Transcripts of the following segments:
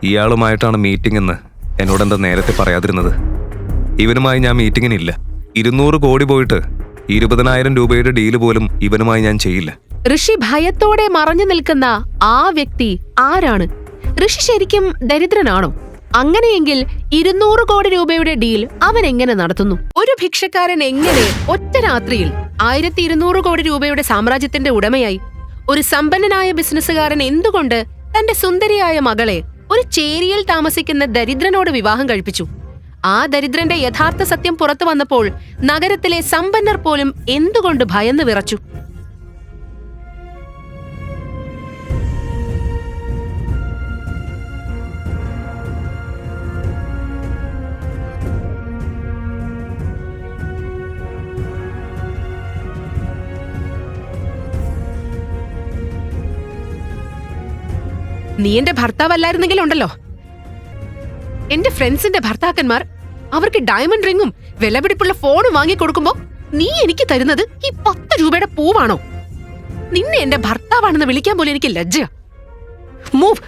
ഇയാളുമായിട്ടാണ് meeting എന്ന് എന്നോടെന്താ നേരത്തെ പറയാതിരുന്നത്? ഇവനുമായി ഞാൻ മീറ്റിങ്ങിനില്ല. 200 കോടി പോയിട്ട് 20,000 രൂപയുടെ ഡീല് പോലും ഇവനുമായി ഞാൻ ചെയ്യില്ല. ഋഷി ഭയത്തോടെ മറഞ്ഞു നിൽക്കുന്ന ആ വ്യക്തി ആരാണ്? ഋഷി ശരിക്കും ദരിദ്രനാണോ? അങ്ങനെയെങ്കിൽ 200 കോടി രൂപയുടെ ഡീൽ അവൻ എങ്ങനെ നടത്തുന്നു? ഒരു ഭിക്ഷക്കാരൻ എങ്ങനെ ഒറ്റ രാത്രിയിൽ 1200 കോടി രൂപയുടെ സാമ്രാജ്യത്തിന്റെ ഉടമയായി? ഒരു സമ്പന്നനായ ബിസിനസ്സുകാരൻ എന്തുകൊണ്ട് തന്റെ സുന്ദരിയായ മകളെ ഒരു ചേരിയിൽ താമസിക്കുന്ന ദരിദ്രനോട് വിവാഹം കഴിപ്പിച്ചു? ആ ദരിദ്രന്റെ യഥാർത്ഥ സത്യം പുറത്തു വന്നപ്പോൾ നഗരത്തിലെ സമ്പന്നർ പോലും എന്തുകൊണ്ട് ഭയന്ന് വിറച്ചു? നീ എന്റെ ഭർത്താവല്ലായിരുന്നെങ്കിലുണ്ടല്ലോ, എന്റെ ഫ്രണ്ട്സിന്റെ ഭർത്താക്കന്മാർ അവർക്ക് ഡയമണ്ട് റിങ്ങും വിലപിടിപ്പുള്ള ഫോണും വാങ്ങിക്കൊടുക്കുമ്പോ നീ എനിക്ക് തരുന്നത് ഈ 10 രൂപയുടെ പൂവാണോ? നിന്നെ എന്റെ ഭർത്താവാണെന്ന് വിളിക്കാൻ പോലും എനിക്ക് ലജ്ജ. മൂവ്.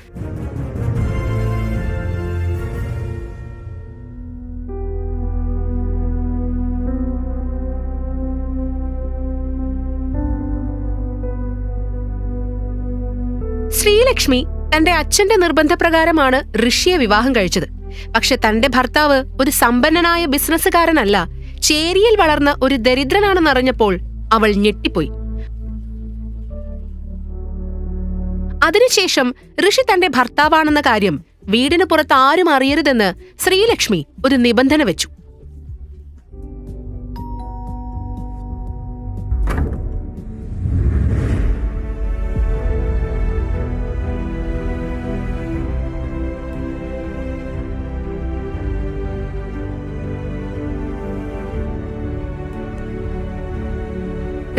ശ്രീലക്ഷ്മി തന്റെ അച്ഛന്റെ നിർബന്ധപ്രകാരമാണ് ഋഷിയെ വിവാഹം കഴിച്ചത്. പക്ഷെ തന്റെ ഭർത്താവ് ഒരു സമ്പന്നനായ ബിസിനസ്സുകാരനല്ല, ചേരിയിൽ വളർന്ന ഒരു ദരിദ്രനാണെന്നറിഞ്ഞപ്പോൾ അവൾ ഞെട്ടിപ്പോയി. അതിനുശേഷം ഋഷി തന്റെ ഭർത്താവാണെന്ന കാര്യം വീടിന് പുറത്ത് ആരും അറിയരുതെന്ന് ശ്രീലക്ഷ്മി ഒരു നിബന്ധന വെച്ചു.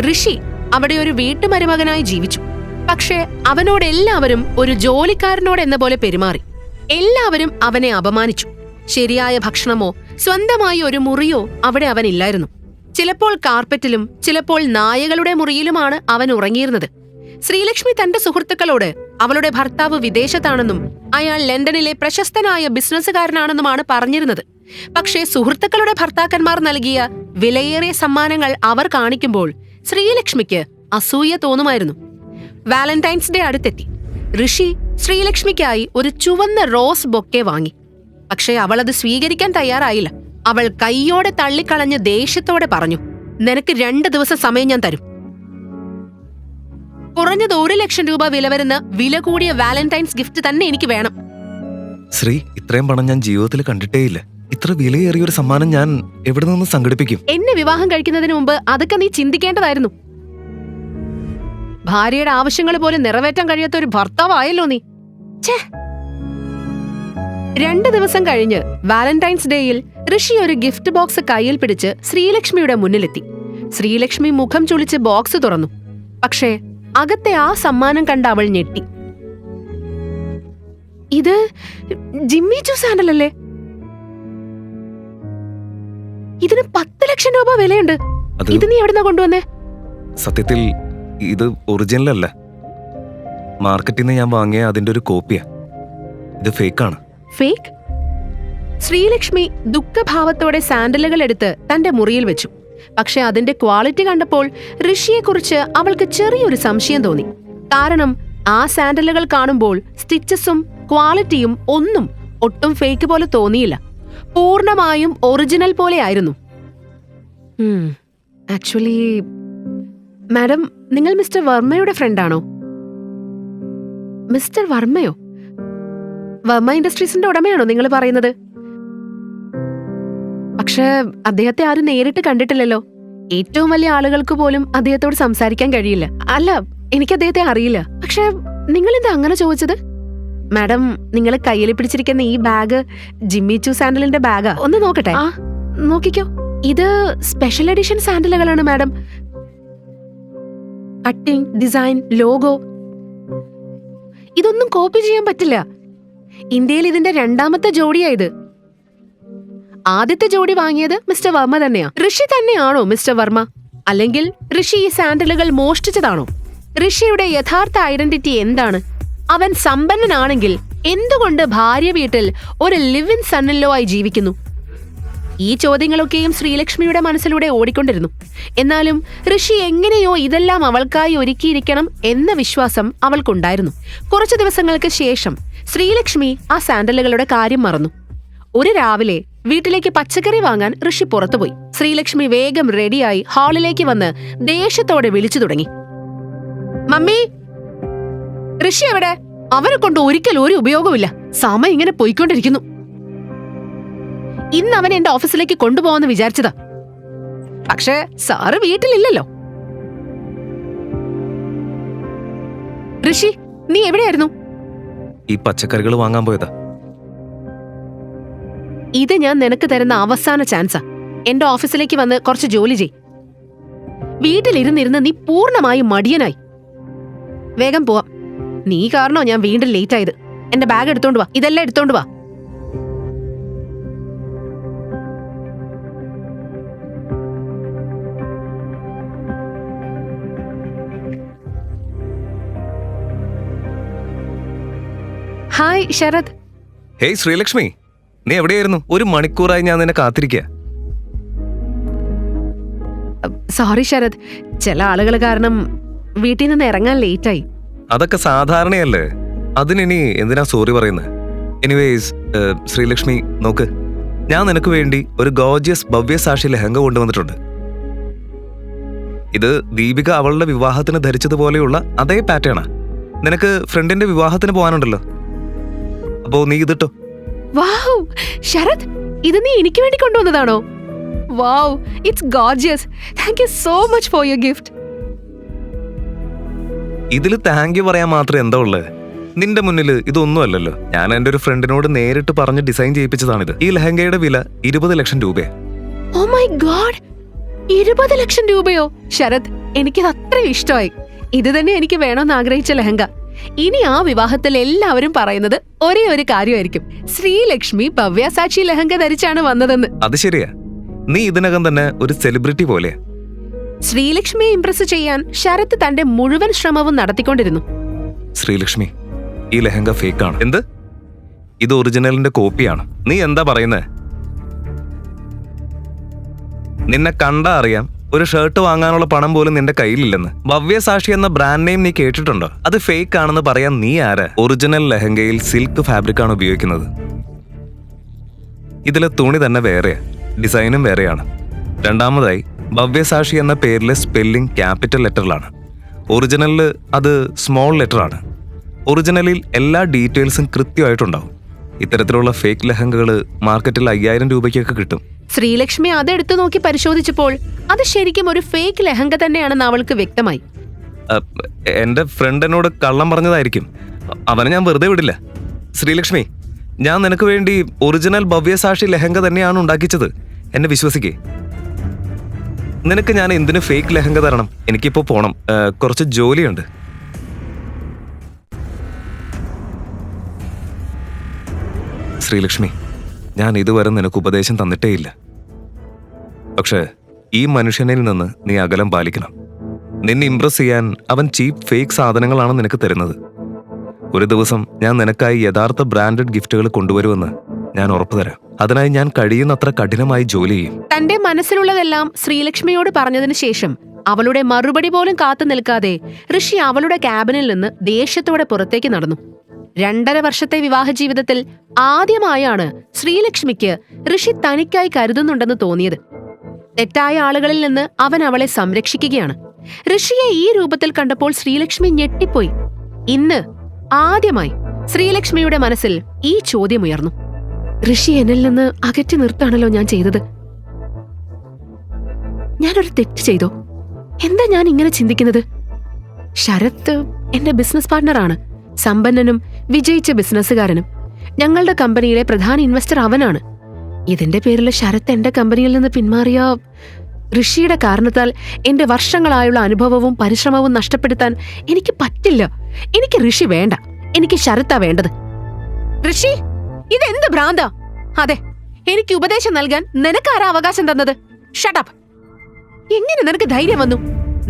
ഋഷി അവിടെ ഒരു വീട്ടുമരുമകനായി ജീവിച്ചു. പക്ഷേ അവനോട് എല്ലാവരും ഒരു ജോലിക്കാരനോട് എന്ന പോലെ പെരുമാറി. എല്ലാവരും അവനെ അപമാനിച്ചു. ശരിയായ ഭക്ഷണമോ സ്വന്തമായി ഒരു മുറിയോ അവിടെ അവനില്ലായിരുന്നു. ചിലപ്പോൾ കാർപ്പറ്റിലും ചിലപ്പോൾ നായകളുടെ മുറിയിലുമാണ് അവൻ ഉറങ്ങിയിരുന്നത്. ശ്രീലക്ഷ്മി തന്റെ സുഹൃത്തുക്കളോട് അവളുടെ ഭർത്താവ് വിദേശത്താണെന്നും അയാൾ ലണ്ടനിലെ പ്രശസ്തനായ ബിസിനസ്സുകാരനാണെന്നുമാണ് പറഞ്ഞിരുന്നത്. പക്ഷേ സുഹൃത്തുക്കളുടെ ഭർത്താക്കന്മാർ നൽകിയ വിലയേറിയ സമ്മാനങ്ങൾ അവർ കാണിക്കുമ്പോൾ ശ്രീലക്ഷ്മിക്ക് അസൂയ തോന്നുമായിരുന്നു. വാലന്റൈൻസ് ഡേ അടുത്തെത്തി. ഋഷി ശ്രീലക്ഷ്മിക്കായി ഒരു ചുവന്ന റോസ് ബൊക്കെ വാങ്ങി. പക്ഷേ അവൾ അത് സ്വീകരിക്കാൻ തയ്യാറായില്ല. അവൾ കൈയോടെ തള്ളിക്കളഞ്ഞ് ദേഷ്യത്തോടെ പറഞ്ഞു, നിനക്ക് 2 ദിവസം സമയം ഞാൻ തരും. കുറഞ്ഞത് 1 ലക്ഷം രൂപ വില വരുന്ന വില കൂടിയ വാലന്റൈൻസ് ഗിഫ്റ്റ് തന്നെ എനിക്ക് വേണം. ശ്രീ, ഇത്രയും പണം ഞാൻ ജീവിതത്തിൽ കണ്ടിട്ടേയില്ല. ഇത്ര വിലയേറിയ ഒരു സമ്മാനം ഞാൻ എവിടെ നിന്ന് സംഘടിപ്പിക്കും? എന്നെ വിവാഹം കഴിക്കുന്നതിന് മുമ്പ് അതൊക്കെ നീ ചിന്തിക്കേണ്ടതായിരുന്നു. ഭാര്യയുടെ ആവശ്യങ്ങൾ പോലും നിറവേറ്റാൻ കഴിയാത്ത ഒരു ഭർത്താവായല്ലോ നീ. 2 ദിവസം കഴിഞ്ഞ് വാലന്റൈൻസ് ഡേയിൽ ഋഷി ഒരു ഗിഫ്റ്റ് ബോക്സ് കയ്യിൽ പിടിച്ച് ശ്രീലക്ഷ്മിയുടെ മുന്നിലെത്തി. ശ്രീലക്ഷ്മി മുഖം ചുളിച്ച് ബോക്സ് തുറന്നു. പക്ഷേ അകത്തെ ആ സമ്മാനം കണ്ട അവൾ ഞെട്ടി. ഇത് ജിമ്മി ചൂ സാൻഡൽ അല്ലേ? ഇതിന് 10 ലക്ഷം രൂപ വിലയുണ്ട്. ഇത് നീ എവിടുന്നാ കൊണ്ടുവന്നേ? സത്യത്തിൽ ഇത് ഒറിജിനൽ അല്ല. മാർക്കറ്റിൽ നിന്ന് ഞാൻ വാങ്ങിയ അതിന്റെ ഒരു കോപ്പിയാ. ഇത് ഫേക്കാണ്. ഫേക്ക്? ശ്രീലക്ഷ്മി ദുഃഖഭാവത്തോടെ സാൻഡലുകൾ എടുത്ത് തന്റെ മുറിയിൽ വെച്ചു. പക്ഷെ അതിന്റെ ക്വാളിറ്റി കണ്ടപ്പോൾ ഋഷിയെക്കുറിച്ച് അവൾക്ക് ചെറിയൊരു സംശയം തോന്നി. കാരണം ആ സാൻഡലുകൾ കാണുമ്പോൾ സ്റ്റിച്ചസും ക്വാളിറ്റിയും ഒട്ടും ഫേക്ക് പോലെ തോന്നിയില്ല. പൂർണ്ണമായും ഒറിജിനൽ പോലെ ആയിരുന്നു. ആക്ച്വലി മാഡം, നിങ്ങൾ മിസ്റ്റർ വർമ്മയുടെ ഫ്രണ്ടാണോ? മിസ്റ്റർ വർമ്മയോ? വർമ്മ ഇൻഡസ്ട്രീസിന്റെ ഉടമയാണോ നിങ്ങൾ പറയുന്നത്? പക്ഷെ അദ്ദേഹത്തെ ആരും നേരിട്ട് കണ്ടിട്ടില്ലല്ലോ. ഏറ്റവും വലിയ ആളുകൾക്ക് പോലും അദ്ദേഹത്തോട് സംസാരിക്കാൻ കഴിയില്ല. അല്ല, എനിക്ക് അദ്ദേഹത്തെ അറിയില്ല. പക്ഷെ നിങ്ങൾ എന്താ അങ്ങനെ ചോദിച്ചത്? മാഡം, നിങ്ങൾ കയ്യിൽ പിടിച്ചിരിക്കുന്ന ഈ ബാഗ് ജിമ്മി ചൂ സാൻഡലിന്റെ ബാഗാ. ഒന്ന് നോക്കട്ടെ. ആ, നോക്കിക്കോ. ഇത് സ്പെഷ്യൽ എഡിഷൻ സാൻഡലുകളാണ് മാഡം. കട്ടിംഗ്, ഡിസൈൻ, ലോഗോ ഇതൊന്നും കോപ്പി ചെയ്യാൻ പറ്റില്ല. ഇന്ത്യയിൽ ഇതിന്റെ 2ാമത്തെ ജോഡിയായത്. ആദ്യത്തെ ജോഡി വാങ്ങിയത് മിസ്റ്റർ വർമ്മ തന്നെയാ. ഋഷി തന്നെയാണോ മിസ്റ്റർ വർമ്മ? അല്ലെങ്കിൽ ഋഷി ഈ സാൻഡലുകൾ മോഷ്ടിച്ചതാണോ? ഋഷിയുടെ യഥാർത്ഥ ഐഡന്റിറ്റി എന്താണ്? അവൻ സമ്പന്നനാണെങ്കിൽ എന്തുകൊണ്ട് ഭാര്യ വീട്ടിൽ ഒരു ലിവ് ഇൻ സണ്ണിലോ ആയി ജീവിക്കുന്നു? ഈ ചോദ്യങ്ങളൊക്കെയും ശ്രീലക്ഷ്മിയുടെ മനസ്സിലൂടെ ഓടിക്കൊണ്ടിരുന്നു. എന്നാലും ഋഷി എങ്ങനെയോ ഇതെല്ലാം അവൾക്കായി ഒരുക്കിയിരിക്കണം എന്ന വിശ്വാസം അവൾക്കുണ്ടായിരുന്നു. കുറച്ചു ദിവസങ്ങൾക്ക് ശേഷം ശ്രീലക്ഷ്മി ആ സാൻഡലുകളുടെ കാര്യം മറന്നു. ഒരു രാവിലെ വീട്ടിലേക്ക് പച്ചക്കറി വാങ്ങാൻ ഋഷി പുറത്തുപോയി. ശ്രീലക്ഷ്മി വേഗം റെഡിയായി ഹാളിലേക്ക് വന്ന് ദേഷ്യത്തോടെ വിളിച്ചു തുടങ്ങി. മമ്മി, ഋഷി എവിടെ? അവനെ കൊണ്ട് ഒരിക്കലും ഒരു ഉപയോഗമില്ല. സമയം ഇങ്ങനെ പോയിക്കൊണ്ടിരിക്കുന്നു. ഇന്ന് അവൻ എന്റെ ഓഫീസിലേക്ക് കൊണ്ടുപോകാന്ന് വിചാരിച്ചതാ. പക്ഷേ സാറ് വീട്ടിലില്ലല്ലോ. ഋഷി, നീ എവിടെയായിരുന്നു? ഈ പച്ചക്കറികൾ വാങ്ങാൻ പോയതാ. ഇത് ഞാൻ നിനക്ക് തരുന്ന അവസാന ചാൻസാ. എന്റെ ഓഫീസിലേക്ക് വന്ന് കുറച്ച് ജോലി ചെയ്. വീട്ടിലിരുന്നിരുന്ന് നീ പൂർണ്ണമായും മടിയനായി. വേഗം പോവാം. നീ കാരണോ ഞാൻ വീണ്ടും ലേറ്റ് ആയത്. എന്റെ ബാഗ് എടുത്തോണ്ട് വാ. ഇതെല്ലാം എടുത്തോണ്ട് വാ. ഹായ് ശരത്. ഹേയ് ശ്രീലക്ഷ്മി, നീ എവിടെയായിരുന്നു? ഒരു മണിക്കൂറായി ഞാൻ നിന്നെ കാത്തിരിക്കുക. സോറി ശരത്, ചില ആളുകൾ കാരണം വീട്ടിൽ നിന്ന് ഇറങ്ങാൻ ലേറ്റായി. അതൊക്കെ സാധാരണയല്ലേ, അതിനി എന്തിനാ സോറി പറയുന്നത്? എനിവേസ് ശ്രീലക്ഷ്മി, നോക്ക്, ഞാൻ നിനക്ക് വേണ്ടി ഒരു ഗോർജിയസ് ഭവ്യസാക്ഷി ലെഹങ്ക കൊണ്ടുവന്നിട്ടുണ്ട്. ഇത് ദീപിക അവളുടെ വിവാഹത്തിന് ധരിച്ചതുപോലെയുള്ള അതേ പാറ്റേണാ. നിനക്ക് ഫ്രണ്ടിന്റെ വിവാഹത്തിന് പോകാനുണ്ടല്ലോ, അപ്പോ നീ ഇതിട്ടോ. വൗ ശരത്, ഇത് നീ എനിക്ക് വേണ്ടി കൊണ്ടുവന്നതാണോ? Wow, it's gorgeous. Thank you so much for your gift. ഇതിൽ താങ്ക് യു പറയാൻ മാത്രം എന്താ ഉള്ളത്? നിന്റെ മുന്നിൽ ഇതൊന്നും അല്ലല്ലോ. ഞാൻ എൻ്റെ ഒരു ഫ്രണ്ടിനോട് നേരിട്ട് പറഞ്ഞ് ഡിസൈൻ ചെയ്യിപ്പിച്ചതാണിത്. ഈ ലെഹങ്കയുടെ വില 20 ലക്ഷം രൂപയാ. ഓ മൈ ഗോഡ്, 20 ലക്ഷം രൂപയോ? ശരത്, എനിക്കത് അത്രയും ഇഷ്ടമായി. ഇത് തന്നെ എനിക്ക് വേണമെന്ന് ആഗ്രഹിച്ച ലെഹങ്ക. ഇനി ആ വിവാഹത്തിൽ എല്ലാവരും പറയുന്നത് ഒരേ ഒരു കാര്യമായിരിക്കും, ശ്രീലക്ഷ്മി ഭവ്യസാക്ഷി ലെഹങ്ക ധരിച്ചാണ് വന്നതെന്ന്. അത് ശരിയാ, നീ ഇതിനകം തന്നെ ഒരു സെലിബ്രിറ്റി പോലെയാ. ശ്രീലക്ഷ്മിയെ ഇംപ്രസ് ചെയ്യാൻ ശരത് തന്റെ മുഴുവൻ ശ്രമവും നടത്തിക്കൊണ്ടിരുന്നു. ശ്രീലക്ഷ്മി, ഈ ലെഹങ്ക ഫേക്കാണ്. എന്ത്? ഇത് ഒറിജിനലിന്റെ കോപ്പിയാണ്. നീ എന്താ പറയുന്നേ? നിന്നെ കണ്ടാ അറിയാം, ഒരു ഷർട്ട് വാങ്ങാനുള്ള പണം പോലും നിന്റെ കയ്യിലില്ലെന്ന്. ഭവ്യസാക്ഷി എന്ന ബ്രാൻഡ് നെയിം നീ കേട്ടിട്ടുണ്ടോ? അത് ഫേക്ക് ആണെന്ന് പറയാൻ നീ ആരാ? ഒറിജിനൽ ലെഹങ്കയിൽ സിൽക്ക് ഫാബ്രിക് ആണ് ഉപയോഗിക്കുന്നത്. ഇതിലെ തുണി തന്നെ വേറെയാ, ഡിസൈനും വേറെയാണ്. രണ്ടാമതായി, ഭവ്യസാക്ഷി എന്ന പേരിലെ സ്പെല്ലിംഗ് ക്യാപിറ്റൽ ലെറ്ററിലാണ്. ഒറിജിനലിൽ അത് സ്മോൾ ലെറ്റർ ആണ്. ഒറിജിനലിൽ എല്ലാ ഡീറ്റെയിൽസും കൃത്യമായിട്ടുണ്ടാവും. ഇത്തരത്തിലുള്ള ഫേക്ക് ലെഹങ്കകൾ മാർക്കറ്റിൽ 5000 രൂപയ്ക്കൊക്കെ കിട്ടും. ശ്രീലക്ഷ്മി അതെടുത്തു നോക്കി പരിശോധിച്ചപ്പോൾ അത് ശരിക്കും ഒരു ഫേക്ക് ലെഹങ്ക തന്നെയാണെന്ന് അവൾക്ക് വ്യക്തമായി. എന്റെ ഫ്രണ്ട് എന്നോട് കള്ളം പറഞ്ഞതായിരിക്കും. അവനെ ഞാൻ വെറുതെ വിടില്ല. ശ്രീലക്ഷ്മി, ഞാൻ നിനക്ക് വേണ്ടി ഒറിജിനൽ ഭവ്യസാക്ഷി ലെഹങ്ക തന്നെയാണ് ഉണ്ടാക്കിച്ചത്. എന്നെ വിശ്വസിക്കേ. നിനക്ക് ഞാൻ എന്തിനു ഫേക്ക് ലെഹങ്ക തരണം? എനിക്കിപ്പോ പോണം, കുറച്ച് ജോലിയുണ്ട്. ശ്രീലക്ഷ്മി, ഞാൻ ഇതുവരെ നിനക്ക് ഉപദേശം തന്നിട്ടേയില്ല. പക്ഷേ ഈ മനുഷ്യനിൽ നിന്ന് നീ അകലം പാലിക്കണം. നിന്നെ ഇംപ്രസ് ചെയ്യാൻ അവൻ ചീപ്പ് ഫേക്ക് സാധനങ്ങളാണ് നിനക്ക് തരുന്നത്. ഒരു ദിവസം ഞാൻ നിനക്കായി യഥാർത്ഥ ബ്രാൻഡഡ് ഗിഫ്റ്റുകൾ കൊണ്ടുവരുമെന്ന് ഞാൻ ഉറപ്പു തരാം. അതിനായി ഞാൻ കഴിയുന്നത്ര കഠിനമായി ജോലി ചെയ്യും. തന്റെ മനസ്സിലുള്ളതെല്ലാം ശ്രീലക്ഷ്മിയോട് പറഞ്ഞതിനു ശേഷം അവളുടെ മറുപടി പോലും കാത്തു നിൽക്കാതെ ഋഷി അവളുടെ ക്യാബിനിൽ നിന്ന് ദേഷ്യത്തോടെ പുറത്തേക്ക് നടന്നു. 2.5 വർഷത്തെ വിവാഹ ജീവിതത്തിൽ ആദ്യമായാണ് ശ്രീലക്ഷ്മിക്ക് ഋഷി തനിക്കായി കരുതുന്നുണ്ടെന്ന് തോന്നിയത്. തെറ്റായ ആളുകളിൽ നിന്ന് അവൻ അവളെ സംരക്ഷിക്കുകയാണ്. ഋഷിയെ ഈ രൂപത്തിൽ കണ്ടപ്പോൾ ശ്രീലക്ഷ്മി ഞെട്ടിപ്പോയി. ഇന്ന് ആദ്യമായി ശ്രീലക്ഷ്മിയുടെ മനസ്സിൽ ഈ ചോദ്യമുയർന്നു. ഋഷി എന്നിൽ നിന്ന് അകറ്റി നിർത്താണല്ലോ ഞാൻ ചെയ്തത്. ഞാനൊരു തെറ്റ് ചെയ്തോ? എന്താ ഞാൻ ഇങ്ങനെ ചിന്തിക്കുന്നത്? ശരത് എന്റെ ബിസിനസ് പാർട്ണറാണ്, സമ്പന്നനും വിജയിച്ച ബിസിനസ്സുകാരനും. ഞങ്ങളുടെ കമ്പനിയിലെ പ്രധാന ഇൻവെസ്റ്റർ അവനാണ്. ഇതിന്റെ പേരിൽ ശരത് എന്റെ കമ്പനിയിൽ നിന്ന് പിന്മാറിയ ഋഷിയുടെ കാരണത്താൽ എന്റെ വർഷങ്ങളായുള്ള അനുഭവവും പരിശ്രമവും നഷ്ടപ്പെടുത്താൻ എനിക്ക് പറ്റില്ല. എനിക്ക് ഋഷി വേണ്ട, എനിക്ക് ശരത്താ വേണ്ടത്. ഋഷി, ഇതെന്ത് ഭ്രാന്താ? അതെ, എനിക്ക് ഉപദേശം നൽകാൻ നിനക്കാരാ അവകാശം തന്നത്? ഷട്ടപ്പ്! എങ്ങനെ നിനക്ക് ധൈര്യം വന്നു?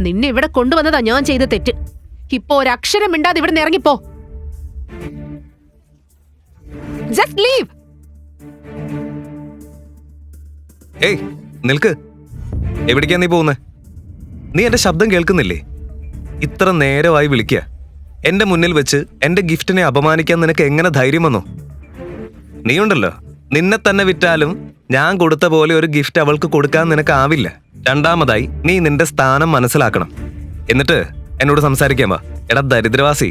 നിന്നെ ഇവിടെ കൊണ്ടുവന്നതാ ഞാൻ ചെയ്ത തെറ്റ്. ഇപ്പോ ഒരക്ഷരം മിണ്ടാതെ ഇവിടെ നിന്ന് ഇറങ്ങിപ്പോ. Just leave. ഏയ് നിൽക്ക്, എവിടേക്കാ നീ പോകുന്നേ? നീ എന്റെ ശബ്ദം കേൾക്കുന്നില്ലേ? ഇത്ര നേരമായി വിളിക്കുക. എന്റെ മുന്നിൽ വെച്ച് എന്റെ ഗിഫ്റ്റിനെ അപമാനിക്കാൻ നിനക്ക് എങ്ങനെ ധൈര്യം വന്നു? നീയുണ്ടല്ലോ, നിന്നെ തന്നെ വിറ്റാലും ഞാൻ കൊടുത്ത പോലെ ഒരു ഗിഫ്റ്റ് അവൾക്ക് കൊടുക്കാൻ നിനക്കാവില്ല. രണ്ടാമതായി നീ നിന്റെ സ്ഥാനം മനസ്സിലാക്കണം. എന്നിട്ട് എന്നോട് സംസാരിക്കാൻ വാ. എടാ ദരിദ്രവാസി,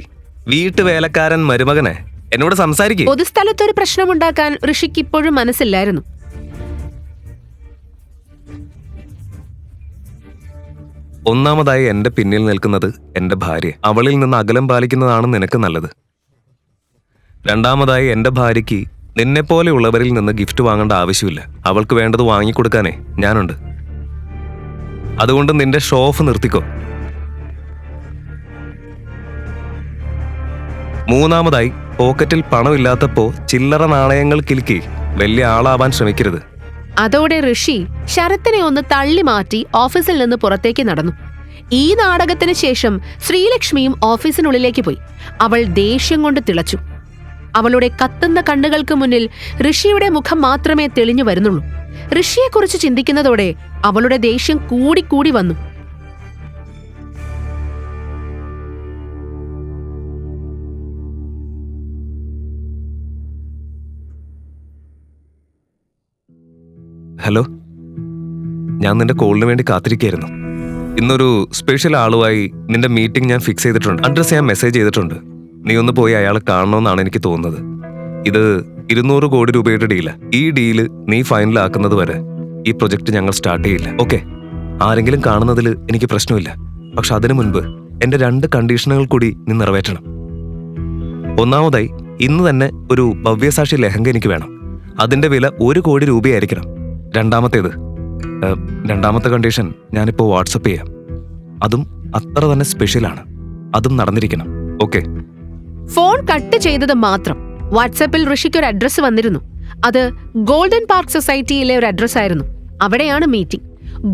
വീട്ടുവേലക്കാരൻ മരുമകനെ, എന്നോട് സംസാരിക്കേ. പൊതുസ്ഥലത്തൊരു പ്രശ്നമുണ്ടാക്കാൻ ഋഷിക്ക് ഇപ്പോഴും മനസ്സില്ലായിരുന്നു. ഒന്നാമതായി എന്റെ പിന്നിൽ നിൽക്കുന്നത് എന്റെ ഭാര്യ. അവളിൽ നിന്ന് അകലം പാലിക്കുന്നതാണ് നിനക്ക് നല്ലത്. രണ്ടാമതായി എന്റെ ഭാര്യയ്ക്ക് നിന്നെപ്പോലെയുള്ളവരിൽ നിന്ന് ഗിഫ്റ്റ് വാങ്ങേണ്ട ആവശ്യമില്ല. അവൾക്ക് വേണ്ടത് വാങ്ങിക്കൊടുക്കാനേ ഞാനുണ്ട്. അതുകൊണ്ട് നിന്റെ ഷോ ഓഫ് നിർത്തിക്കോ. മൂന്നാമതായി പോക്കറ്റിൽ പണമില്ലാത്തപ്പോ ചില്ലറ നാണയങ്ങൾ കിലുക്കി വലിയ ആളാവാൻ ശ്രമിക്കരുത്. അതോടെ ഋഷി ശരത്തിനെ ഒന്ന് തള്ളി മാറ്റി ഓഫീസിൽ നിന്ന് പുറത്തേക്ക് നടന്നു. ഈ നാടകത്തിന് ശേഷം ശ്രീലക്ഷ്മിയും ഓഫീസിനുള്ളിലേക്ക് പോയി. അവൾ ദേഷ്യം കൊണ്ട് തിളച്ചു. അവളുടെ കത്തുന്ന കണ്ണുകൾക്ക് മുന്നിൽ ഋഷിയുടെ മുഖം മാത്രമേ തെളിഞ്ഞു വരുന്നുള്ളൂ. ഋഷിയെക്കുറിച്ച് ചിന്തിക്കുന്നതോടെ അവളുടെ ദേഷ്യം കൂടിക്കൂടി വന്നു. ഹലോ, ഞാൻ നിന്റെ കോളിന് വേണ്ടി കാത്തിരിക്കുകയായിരുന്നു. ഇന്നൊരു സ്പെഷ്യൽ ആളുമായി നിന്റെ മീറ്റിംഗ് ഞാൻ ഫിക്സ് ചെയ്തിട്ടുണ്ട്. അഡ്രസ് ഞാൻ മെസ്സേജ് ചെയ്തിട്ടുണ്ട്. നീ ഒന്ന് പോയി അയാളെ കാണണമെന്നാണ് എനിക്ക് തോന്നുന്നത്. ഇത് 200 കോടി രൂപയുടെ ഡീലാ. ഈ ഡീല് നീ ഫൈനലാക്കുന്നത് വരെ ഈ പ്രൊജക്ട് ഞങ്ങൾ സ്റ്റാർട്ട് ചെയ്യില്ല. ഓക്കെ? ആരെങ്കിലും കാണുന്നതിൽ എനിക്ക് പ്രശ്നമില്ല. പക്ഷെ അതിനു മുൻപ് എന്റെ 2 കണ്ടീഷനുകൾ കൂടി നീ നിറവേറ്റണം. ഒന്നാമതായി, ഇന്ന് തന്നെ ഒരു ഭവ്യസാക്ഷി ലെഹങ്ക എനിക്ക് വേണം. അതിന്റെ വില 1 കോടി രൂപയായിരിക്കണം. രണ്ടാമത്തെ കണ്ടീഷൻ ഞാനിപ്പോ വാട്സപ്പ് ചെയ്യാം. അതും അത്ര തന്നെ സ്പെഷ്യലാണ്. അതും നടന്നിരിക്കണം. ഓക്കെ? ഫോൺ കട്ട് ചെയ്തത് മാത്രം. വാട്സാപ്പിൽ ഋഷിക്ക് ഒരു അഡ്രസ് വന്നിരുന്നു. അത് ഗോൾഡൻ പാർക്ക് സൊസൈറ്റിയിലെ ഒരു അഡ്രസ് ആയിരുന്നു. അവിടെയാണ് മീറ്റിംഗ്.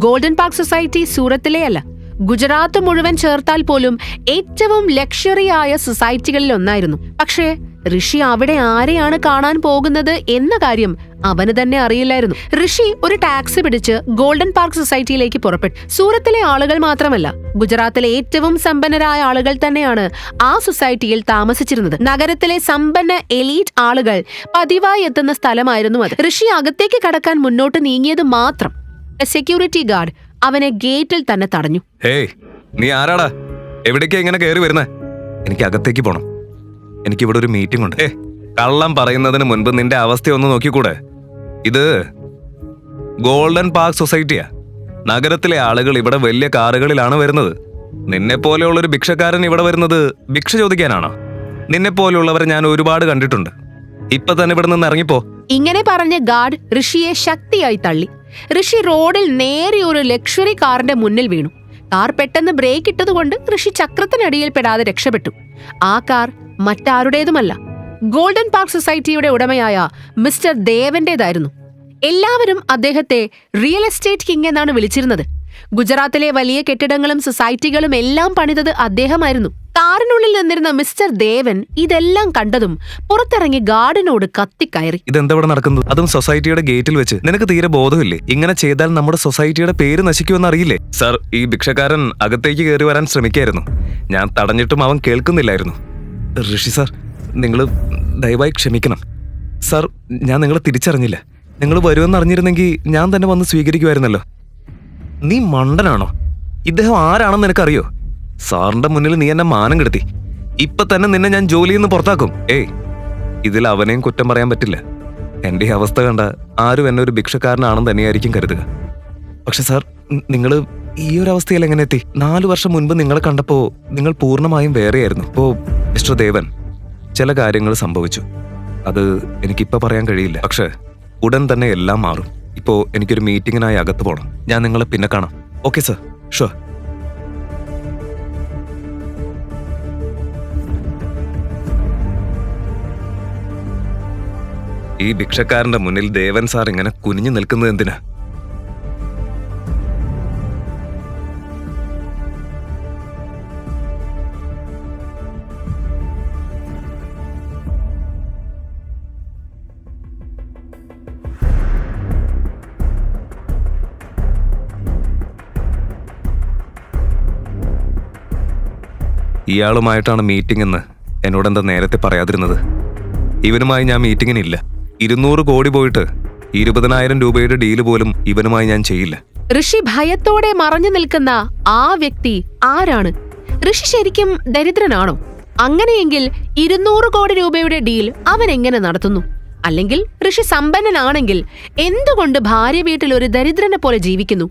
ഗോൾഡൻ പാർക്ക് സൊസൈറ്റി സൂറത്തിലെ അല്ല, ഗുജറാത്ത് മുഴുവൻ ചേർത്താൽ പോലും ഏറ്റവും ലക്ഷറി ആയ സൊസൈറ്റികളിൽ ഒന്നായിരുന്നു. പക്ഷേ ഋഷി അവിടെ ആരെയാണ് കാണാൻ പോകുന്നത് എന്ന കാര്യം അവന് തന്നെ അറിയില്ലായിരുന്നു. ഋഷി ഒരു ടാക്സി പിടിച്ച് ഗോൾഡൻ പാർക്ക് സൊസൈറ്റിയിലേക്ക് പുറപ്പെട്ടു. സൂറത്തിലെ ആളുകൾ മാത്രമല്ല, ഗുജറാത്തിലെ ഏറ്റവും സമ്പന്നരായ ആളുകൾ തന്നെയാണ് ആ സൊസൈറ്റിയിൽ താമസിച്ചിരുന്നത്. നഗരത്തിലെ സമ്പന്ന എലീറ്റ് ആളുകൾ പതിവായി എത്തുന്ന സ്ഥലമായിരുന്നു അത്. ഋഷി അകത്തേക്ക് കടക്കാൻ മുന്നോട്ട് നീങ്ങിയത് മാത്രം സെക്യൂരിറ്റി ഗാർഡ് അവനെ ഗേറ്റിൽ തന്നെ തടഞ്ഞു. ഹേയ്, നീ ആരാടാ? എവിടേക്കാ ഇങ്ങനെ കയറി വരുന്നേ? എനിക്ക് അകത്തേക്ക് പോണം. എനിക്കിവിടെ ഒരു മീറ്റിംഗ് ഉണ്ട്. കള്ളം പറയുന്നതിന് മുൻപ് നിന്റെ അവസ്ഥയൊന്ന് നോക്കിക്കൂടെ? ഇത് ഗോൾഡൻ പാർക്ക് സൊസൈറ്റിയാ. നഗരത്തിലെ ആളുകൾ ഇവിടെ വലിയ കാറുകളിലാണ് വരുന്നത്. നിന്നെ പോലെയുള്ളൊരു ഭിക്ഷക്കാരൻ ഇവിടെ വരുന്നത് ഭിക്ഷ ചോദിക്കാനാണോ? നിന്നെ പോലെയുള്ളവരെ ഞാൻ ഒരുപാട് കണ്ടിട്ടുണ്ട്. ഇപ്പൊ തന്നെ ഇവിടെ നിന്ന് ഇറങ്ങിപ്പോ. ഇങ്ങനെ പറഞ്ഞ ഗാർഡ് ഋഷിയെ ശക്തിയായി തള്ളി. ഋഷി റോഡിൽ നേരെ ഒരു ലക്ഷറി കാറിന്റെ മുന്നിൽ വീണു. കാർ പെട്ടെന്ന് ബ്രേക്ക് ഇട്ടതുകൊണ്ട് ഋഷി ചക്രത്തിനടിയിൽ പെടാതെ രക്ഷപ്പെട്ടു. ആ കാർ മറ്റാരുടേതുമല്ല, ഗോൾഡൻ പാർക്ക് സൊസൈറ്റിയുടെ ഉടമയായ മിസ്റ്റർ ദേവന്റേതായിരുന്നു. എല്ലാവരും അദ്ദേഹത്തെ റിയൽ എസ്റ്റേറ്റ് കിങ് എന്നാണ് വിളിച്ചിരുന്നത്. ഗുജറാത്തിലെ വലിയ കെട്ടിടങ്ങളും സൊസൈറ്റികളും എല്ലാം പണിതത് അദ്ദേഹമായിരുന്നു. കാറിനുള്ളിൽ നിന്നിരുന്ന മിസ്റ്റർ ദേവൻ ഇതെല്ലാം കണ്ടതും പുറത്തിറങ്ങി ഗാർഡിനോട് കത്തിക്കയറി. ഇതെന്താ ഇവിടെ നടക്കുന്നത്? അതും സൊസൈറ്റിയുടെ ഗേറ്റിൽ വെച്ച്. നിനക്ക് തീരെ ബോധമില്ലേ? ഇങ്ങനെ ചെയ്താൽ നമ്മുടെ സൊസൈറ്റിയുടെ പേര് നശിക്കുമെന്ന് അറിയില്ലേ? സർ, ഈ ഭിക്ഷക്കാരൻ അകത്തേക്ക് കയറി വരാൻ ശ്രമിക്കായിരുന്നു. ഞാൻ തടഞ്ഞിട്ടും അവൻ കേൾക്കുന്നില്ലായിരുന്നു. ഋഷി സാർ, നിങ്ങൾ ദയവായി ക്ഷമിക്കണം. സാർ, ഞാൻ നിങ്ങളെ തിരിച്ചറിഞ്ഞില്ല. നിങ്ങൾ വരുമെന്ന് അറിഞ്ഞിരുന്നെങ്കിൽ ഞാൻ തന്നെ വന്ന് സ്വീകരിക്കുമായിരുന്നല്ലോ. നീ മണ്ടനാണോ? ഇദ്ദേഹം ആരാണെന്ന് നിനക്കറിയോ? സാറിന്റെ മുന്നിൽ നീ എന്നെ മാനം കെടുത്തി. ഇപ്പൊ തന്നെ നിന്നെ ഞാൻ ജോലിയിൽ നിന്ന് പുറത്താക്കും. ഏയ്, ഇതിൽ അവനെയും കുറ്റം പറയാൻ പറ്റില്ല. എന്റെ ഈ അവസ്ഥ കണ്ട ആരും എന്നെ ഒരു ഭിക്ഷക്കാരനാണെന്ന് തന്നെയായിരിക്കും കരുതുക. പക്ഷെ സാർ, നിങ്ങൾ ഈ ഒരു അവസ്ഥയിൽ എങ്ങനെ എത്തി? 4 വർഷം മുൻപ് നിങ്ങളെ കണ്ടപ്പോ നിങ്ങൾ പൂർണ്ണമായും വേറെയായിരുന്നു. ഇപ്പോ മിസ്റ്റർ ദേവൻ, ചില കാര്യങ്ങൾ സംഭവിച്ചു. അത് എനിക്കിപ്പോ പറയാൻ കഴിയില്ല. പക്ഷെ ഉടൻ തന്നെ എല്ലാം മാറും. ഇപ്പോ എനിക്കൊരു മീറ്റിങ്ങിനായി അകത്ത് പോകണം. ഞാൻ നിങ്ങളെ പിന്നെ കാണാം. Okay sir, sure. ഈ ഭിക്ഷക്കാരന്റെ മുന്നിൽ ദേവൻ സാർ ഇങ്ങനെ കുനിഞ്ഞു നിൽക്കുന്നത് എന്തിനാ? ഇയാളുമായിട്ടാണ് മീറ്റിംഗ് എന്ന് എന്നോടെന്താ നേരത്തെ പറയാതിരുന്നത്? ഇവനുമായി ഞാൻ മീറ്റിങ്ങിനില്ല. 200 കോടി പോയിട്ട് 20,000 രൂപയുടെ ഡീല് പോലും ഇവനുമായി ഞാൻ ചെയ്യില്ല. ഋഷി ഭയത്തോടെ മറഞ്ഞു നിൽക്കുന്ന ആ വ്യക്തി ആരാണ്? ഋഷി ശരിക്കും ദരിദ്രനാണോ? അങ്ങനെയെങ്കിൽ 200 കോടി രൂപയുടെ ഡീൽ അവൻ എങ്ങനെ നടത്തുന്നു? അല്ലെങ്കിൽ ഋഷി സമ്പന്നനാണെങ്കിൽ എന്തുകൊണ്ട് ഭാര്യ വീട്ടിൽ ഒരു ദരിദ്രനെ പോലെ ജീവിക്കുന്നു?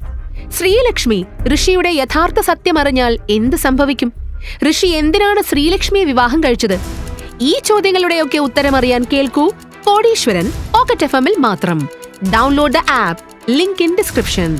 ശ്രീലക്ഷ്മി ഋഷിയുടെ യഥാർത്ഥ സത്യമറിഞ്ഞാൽ എന്ത് സംഭവിക്കും? ഋഷി എന്തിനാണ് ശ്രീലക്ഷ്മിയെ വിവാഹം കഴിച്ചത്? ഈ ചോദ്യങ്ങളുടെയൊക്കെ ഉത്തരമറിയാൻ കേൾക്കൂ കോടീശ്വരൻ പോക്കറ്റ് FM-ൽ മാത്രം. Download the app. Link in description.